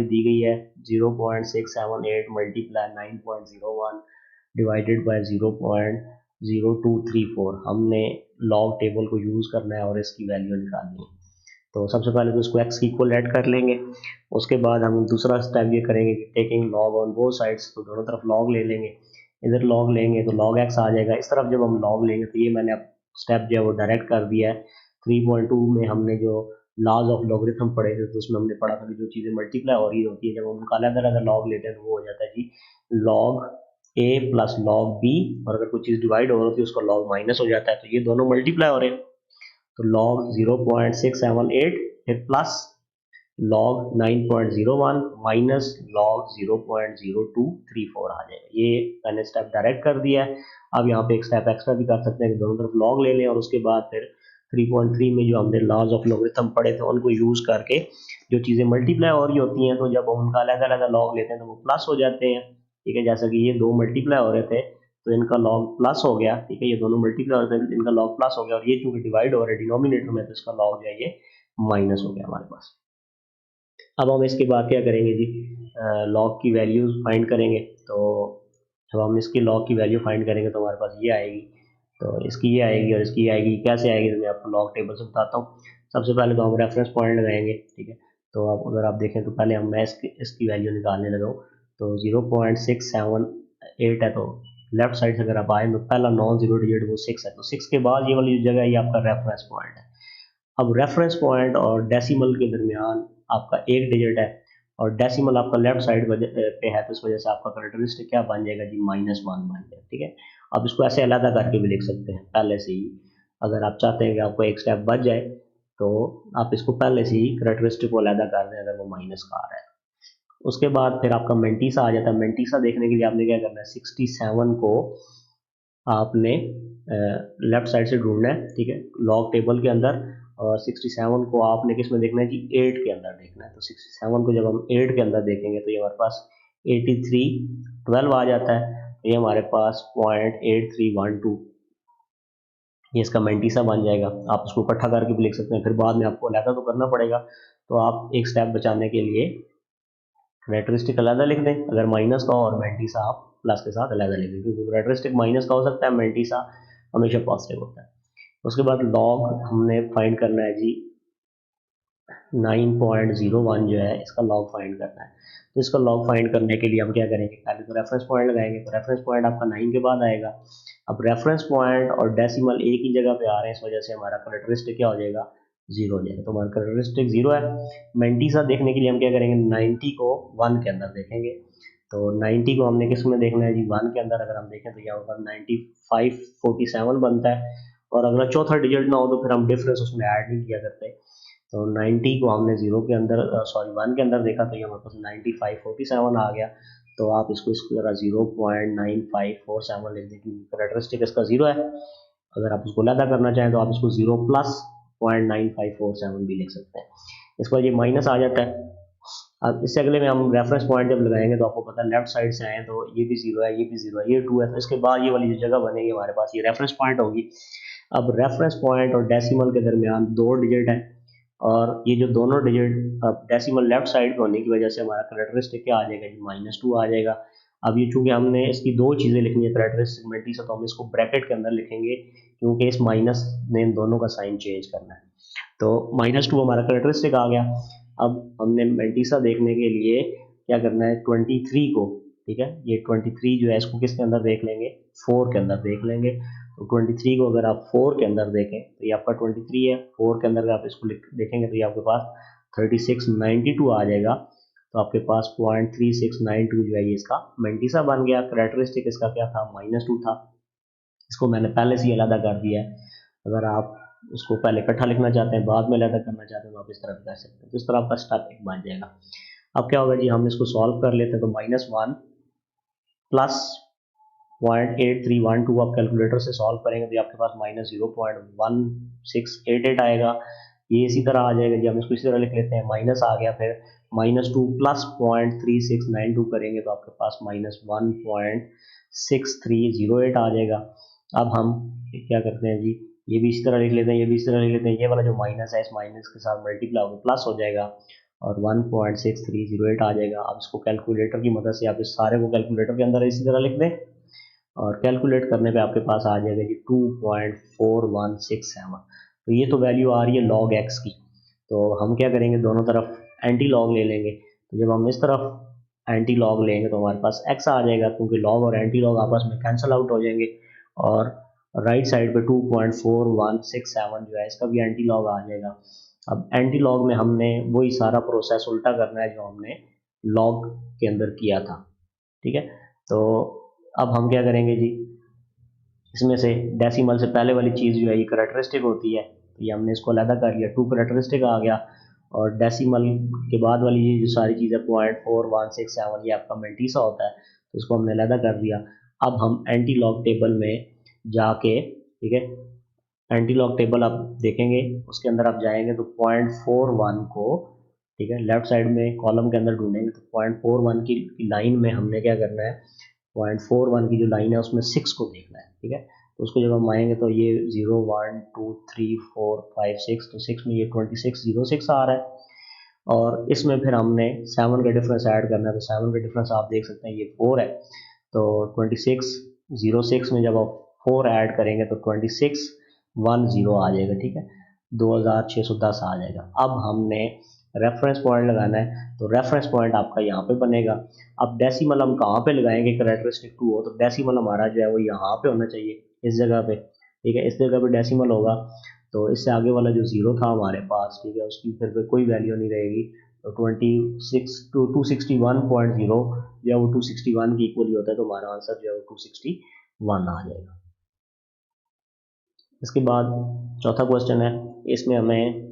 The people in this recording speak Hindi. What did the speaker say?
दी गई है 0.678 मल्टीप्लाई 9.01 डिवाइडेड बाय 0.0234। हमने लॉग टेबल को यूज़ करना है और इसकी वैल्यू निकालनी है। तो सबसे पहले तो इसको x की इक्वल ऐड कर लेंगे। उसके बाद हम दूसरा स्टेप ये करेंगे कि taking log on both sides, तो दोनों तरफ लॉग ले लेंगे। इधर लॉग लेंगे तो log x आ जाएगा, इस तरफ जब हम लॉग लेंगे तो ये मैंने अब स्टेप जो है वो डायरेक्ट कर दिया है। 3.2 में हमने जो लॉज ऑफ लॉगरिथम पढ़े थे तो उसमें हमने पढ़ा था कि जो चीज़ें मल्टीप्लाई हो रही होती है जब हम उनका अलग-अलग लॉग लेते हैं तो वो हो जाता है जी log a plus log b, और अगर कोई चीज़ डिवाइड हो रही है उसका log माइनस हो जाता है। तो ये दोनों मल्टीप्लाई हो रहे हैं तो log 0.678 फिर प्लस log 9.01 माइनस log 0.0234 आ जाएगा। ये मैंने स्टेप डायरेक्ट कर दिया है। अब यहाँ पे एक स्टेप एक्स्ट्रा भी कर सकते हैं कि दोनों तरफ log ले लें और उसके बाद फिर 3.3 में जो हमने लॉज ऑफ लॉगरिथम पढ़े थे उनको यूज़ करके जो चीज़ें मल्टीप्लाई हो रही होती हैं तो जब हम उनका अलग अलग लॉग लेते हैं तो वो प्लस हो जाते हैं। ठीक है, जैसा कि ये दो मल्टीप्लाई हो रहे थे तो इनका लॉग प्लस हो गया। ठीक है, ये दोनों मल्टीप्लाई हो रहे थे इनका लॉग प्लस हो गया, और ये चूंकि डिवाइड हो रहा है डिनोमिनेटर में तो इसका लॉग जो है ये माइनस हो गया हमारे पास। अब हम इसके बाद क्या करेंगे जी, लॉग की वैल्यूज फाइंड करेंगे। तो जब हम इसकी लॉग की वैल्यू फाइंड करेंगे तो हमारे पास ये आएगी, तो इसकी ये आएगी और इसकी ये आएगी। कैसे आएगी तो मैं आपको लॉग टेबल से बताता हूँ। सबसे पहले तो हम रेफरेंस पॉइंट लगाएंगे। ठीक है, तो आप अगर आप देखें तो पहले मैं इसकी वैल्यू निकालने लगा हूँ। तो 0.678 है, तो लेफ्ट साइड से अगर आप आए तो पहला नॉन जीरो डिजिट वो 6 है, तो 6 के बाद ये वाली जगह ये आपका रेफरेंस पॉइंट है। अब रेफरेंस पॉइंट और डेसिमल के दरमियान आपका एक डिजिट है और डेसिमल आपका लेफ्ट साइड पे है, तो इस वजह से आपका करेक्टरिस्टिक क्या बन जाएगा जी, -1 बन जाएगा। ठीक है, अब इसको ऐसे अलग करके भी लिख सकते हैं पहले से ही। अगर आप चाहते हैं कि आपको एक स्टेप बच जाए तो आप इसको पहले से ही करेक्टरिस्टिक को अलग कर दें अगर वो माइनस का आ रहा है। उसके बाद फिर आपका मेंटीसा आ जाता है। मेंटीसा देखने के लिए आपने क्या करना है, 67 को आपने लेफ्ट साइड से ढूंढना है। ठीक है, लॉग टेबल के अंदर, और 67 को आपने किस में देखना है जी, 8 के अंदर देखना है। तो 67 को जब हम 8 के अंदर देखेंगे तो ये हमारे पास 8312 आ जाता है। तो ये हमारे पास 0.8312 ये इसका मेंटीसा बन जाएगा। आप उसको इकट्ठा करके भी लिख सकते हैं, फिर बाद में आपको अलग तो करना पड़ेगा। तो आप एक स्टेप बचाने के लिए करेक्टरिस्टिक अलग लिख दें अगर माइनस का हो, और मेंटीसा आप प्लस के साथ अलग लिख दें, क्योंकि करेक्टरिस्टिक माइनस का हो सकता है, मेंटीसा हमेशा पॉजिटिव होता है। उसके बाद लॉग हमने फाइंड करना है जी 9.01 जो है इसका लॉग फाइंड करना है। तो इसका लॉग फाइंड करने के लिए हम क्या करेंगे, पहले तो रेफरेंस पॉइंट लगाएंगे। तो रेफरेंस पॉइंट आपका 9 के बाद आएगा। अब रेफरेंस पॉइंट और डेसिमल एक ही जगह पे आ रहे हैं, इस वजह से हमारा करेक्टरिस्टिक क्या हो जाएगा, 0 हो जाएगा। तो हमारा करेक्टरिस्टिक 0 है। मेंटीसा देखने के लिए हम क्या करेंगे, 90 को 1 के अंदर देखेंगे। तो 90 को हमने किस में देखना है जी, 1 के अंदर। अगर हम देखें तो यहाँ पर 9547 बनता है, और अगर चौथा डिजिट ना हो तो फिर हम डिफरेंस उसमें ऐड नहीं किया करते। तो 90 को हमने 0 के अंदर, सॉरी 1 के अंदर देखा तो ये हमारे पास 9547 आ गया। तो आप इसको इसकी जगह 0.9547 लिख दें, क्योंकि करेक्टरिस्टिक इसका 0 है। अगर आप उसको अलग करना चाहें तो आप इसको 0 प्लस 0.9547 भी लिख सकते हैं। इस पर ये माइनस आ जाता है। अब इससे अगले में हम रेफरेंस पॉइंट जब लगाएंगे तो आपको पता है लेफ्ट साइड से आए तो ये भी 0 है, ये भी 0 है, ये 2 है। तो इसके बाद ये वाली जो जगह बनेगी हमारे पास ये रेफरेंस पॉइंट होगी। अब रेफरेंस पॉइंट और डेसिमल के दरमियान 2 डिजिट है, और ये जो दोनों डिजिट अब डेसिमल लेफ्ट साइड पे होने की वजह से हमारा करेक्टरिस्टिक क्या आ जाएगा जी, -2 आ जाएगा। अब ये चूंकि हमने इसकी दो चीज़ें लिखनी है करेक्टरिस्टिक मल्टी से, तो हम इसको ब्रैकेट के अंदर लिखेंगे, क्योंकि इस माइनस ने इन दोनों का साइन चेंज करना है। तो -2 हमारा करेक्टरिस्टिक आ गया। अब हमने मेंटीसा देखने के लिए क्या करना है, 23 को, ठीक है, ये 23 जो है इसको किसके अंदर देख लेंगे, 4 के अंदर देख लेंगे। तो 23 को अगर आप 4 के अंदर देखें तो ये आपका 23 है। 4 के अंदर अगर आप इसको देखेंगे तो ये आपके पास 3692 आ जाएगा। तो आपके पास 0.3692 जो है ये इसका मेंटीसा बन गया। करेक्टरिस्टिक इसका क्या था, -2 था। इसको मैंने पहले से ही अलग कर दिया है। अगर आप उसको पहले इकट्ठा लिखना चाहते हैं बाद में अलग करना चाहते हैं तो आप इस तरह कर सकते हैं। तो इस तरह आपका स्टेप एक बन जाएगा। अब क्या होगा जी, हम इसको सॉल्व कर लेते हैं। तो -1 प्लस 0.8312 आप कैलकुलेटर से सॉल्व करेंगे तो आपके पास -0.1688 आएगा। ये इसी तरह आ जाएगा जी, हम इसको इसी तरह लिख लेते हैं। माइनस आ गया, फिर -2 प्लस 0.3692 करेंगे तो आपके पास -1.6308 आ जाएगा। अब हम क्या करते हैं जी, ये भी इसी तरह लिख लेते हैं, ये भी इसी तरह लिख लेते हैं। ये वाला जो माइनस है इस माइनस के साथ मल्टीप्लाई होकर प्लस हो जाएगा। और 1.6308 आ जाएगा। अब इसको कैलकुलेटर की मदद से आप इस सारे को कैलकुलेटर के अंदर इसी तरह लिख दें और कैलकुलेट करने पे आपके पास आ जाएगा जी 2.4167। तो ये तो वैल्यू आ रही है log x की। तो हम क्या करेंगे, दोनों तरफ एंटी लॉग ले लेंगे। तो जब हम इस तरफ एंटी लॉग लेंगे तो हमारे पास x आ जाएगा, क्योंकि लॉग और एंटी लॉग आपस में कैंसिल आउट हो जाएंगे। और राइट साइड पे 2.4167 जो है इसका भी एंटी लॉग आ जाएगा। अब एंटी लॉग में हमने वही सारा प्रोसेस उल्टा करना है जो हमने लॉग के अंदर किया था। ठीक है, तो अब हम क्या करेंगे जी, इसमें से डेसिमल से पहले वाली चीज़ जो है ये करेक्टरिस्टिक होती है, तो ये हमने इसको अलग कर लिया, 2 करेक्टरिस्टिक आ गया। और डेसिमल के बाद वाली ये जो सारी चीज़ है 0.4167 ये आपका मल्टीसा होता है, तो इसको हमने अलग कर दिया। अब हम एंटी लॉग टेबल में जाके, ठीक है, एंटी लॉग टेबल आप देखेंगे, उसके अंदर आप जाएंगे तो 0.41 को, ठीक है, लेफ्ट साइड में कॉलम के अंदर ढूंढेंगे तो 0.41 की लाइन में हमने क्या करना है, 0.41 की जो लाइन है उसमें 6 को देखना है। ठीक है, तो उसको जब हम आएंगे तो ये 0 1 2 3 4 5 6, तो 6 में ये 2606 आ रहा है। और इसमें फिर हमने 7 का डिफरेंस ऐड करना है, तो 7 का डिफरेंस आप देख सकते हैं ये 4 है। तो 2606 में जब आप 4 ऐड करेंगे तो 2610 आ जाएगा। ठीक है, 2610 आ जाएगा। अब हमने रेफरेंस पॉइंट लगाना है, तो रेफरेंस पॉइंट आपका यहाँ पे बनेगा। अब डेसिमल हम कहाँ पे लगाएंगे, करेक्टरिस्टिक 2 हो तो डेसिमल हमारा जो है वो यहाँ पे होना चाहिए, इस जगह पे। ठीक है, इस जगह पे डेसिमल होगा, तो इससे आगे वाला जो जीरो था हमारे पास, ठीक है, उसकी फिर कोई वैल्यू नहीं रहेगी। तो 261.0 जो है वो 261 की इक्वली होता है, तो हमारा आंसर जो है वो 261 आ जाएगा। इसके बाद चौथा क्वेश्चन है, इसमें हमें